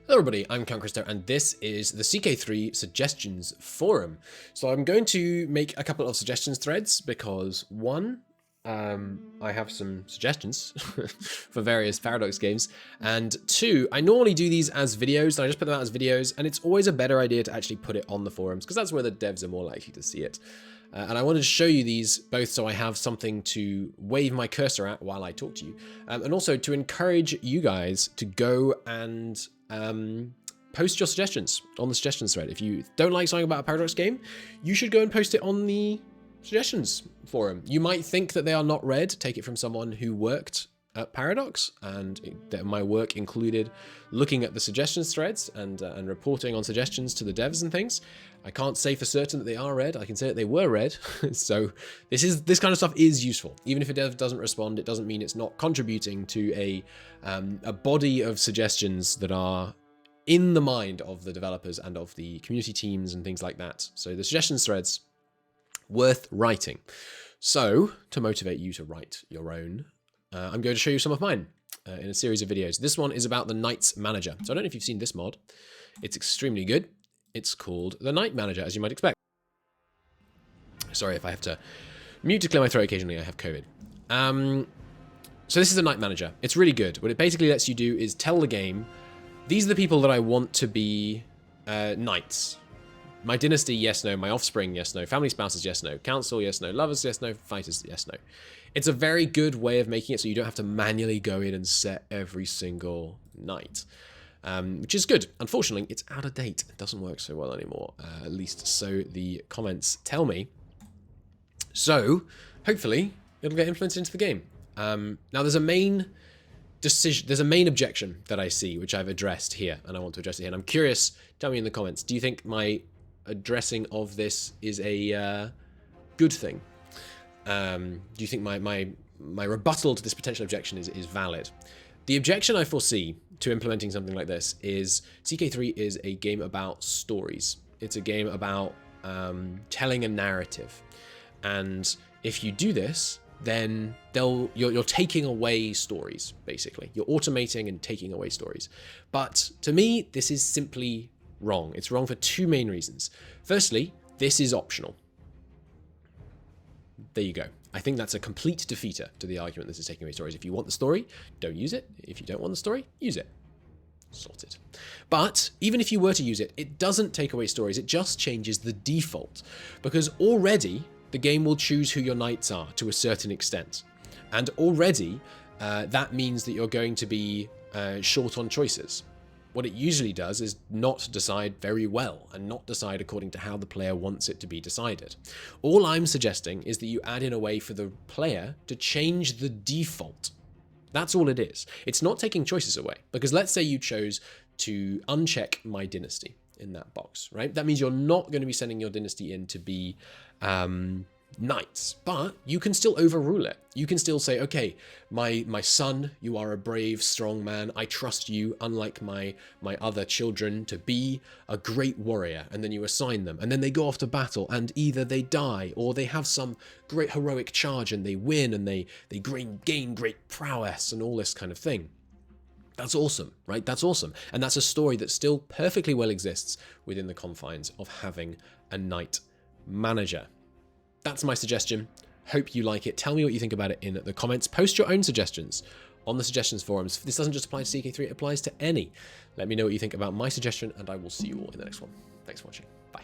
Hello everybody, I'm Count Christo and this is the CK3 Suggestions Forum. So I'm going to make a couple of suggestions threads because one, I have some suggestions for various Paradox games, and two, I normally do these as videos and I just put them out as videos, and it's always a better idea to actually put it on the forums because that's where the devs are more likely to see it. And I wanted to show you these both so I have something to wave my cursor at while I talk to you, and also to encourage you guys to go and post your suggestions on the suggestions thread. If you don't like something about a Paradox game, you should go and post it on the suggestions forum. You might think that they are not read. Take it from someone who worked at Paradox, and my work included looking at the suggestions threads and reporting on suggestions to the devs and things. I can't say for certain that they are read. I can say that they were read. So this kind of stuff is useful. Even if a dev doesn't respond, it doesn't mean it's not contributing to a body of suggestions that are in the mind of the developers and of the community teams and things like that. So the suggestions threads, worth writing. So to motivate you to write your own, I'm going to show you some of mine in a series of videos. This one is about the Knight's Manager. So I don't know if you've seen this mod. It's extremely good. It's called the Knight Manager, as you might expect. Sorry if I have to mute to clear my throat occasionally. I have COVID. So this is the Knight Manager. It's really good. What it basically lets you do is tell the game, these are the people that I want to be knights. My dynasty, yes, no. My offspring, yes, no. Family spouses, yes, no. Council, yes, no. Lovers, yes, no. Fighters, yes, no. It's a very good way of making it so you don't have to manually go in and set every single knight, which is good. Unfortunately, it's out of date. It doesn't work so well anymore, at least so the comments tell me. So hopefully it'll get influenced into the game. Now there's a main objection that I see, which I've addressed here, and I want to address it here. And I'm curious, tell me in the comments, do you think my addressing of this is a good thing? Do you think my rebuttal to this potential objection is valid? The objection I foresee to implementing something like this is CK3 is a game about stories. It's a game about telling a narrative. And if you do this, then you're taking away stories, basically. You're automating and taking away stories. But to me, this is simply wrong. It's wrong for two main reasons. Firstly, this is optional. There you go. I think that's a complete defeater to the argument this is taking away stories. If you want the story, don't use it. If you don't want the story, use it. Sorted. But even if you were to use it, it doesn't take away stories. It just changes the default, because already the game will choose who your knights are to a certain extent. And already that means that you're going to be short on choices. What it usually does is not decide very well and not decide according to how the player wants it to be decided. All I'm suggesting is that you add in a way for the player to change the default. That's all it is. It's not taking choices away, because let's say you chose to uncheck my dynasty in that box, right? That means you're not going to be sending your dynasty in to be knights, but you can still overrule it. You can still say, okay, my son, you are a brave, strong man. I trust you, unlike my other children, to be a great warrior. And then you assign them, and then they go off to battle, and either they die or they have some great heroic charge and they win and they gain great prowess and all this kind of thing. That's awesome, right? That's awesome. And that's a story that still perfectly well exists within the confines of having a Knight Manager. That's my suggestion. Hope you like it. Tell me what you think about it in the comments. Post your own suggestions on the suggestions forums. This doesn't just apply to CK3, it applies to any. Let me know what you think about my suggestion, and I will see you all in the next one. Thanks for watching. Bye.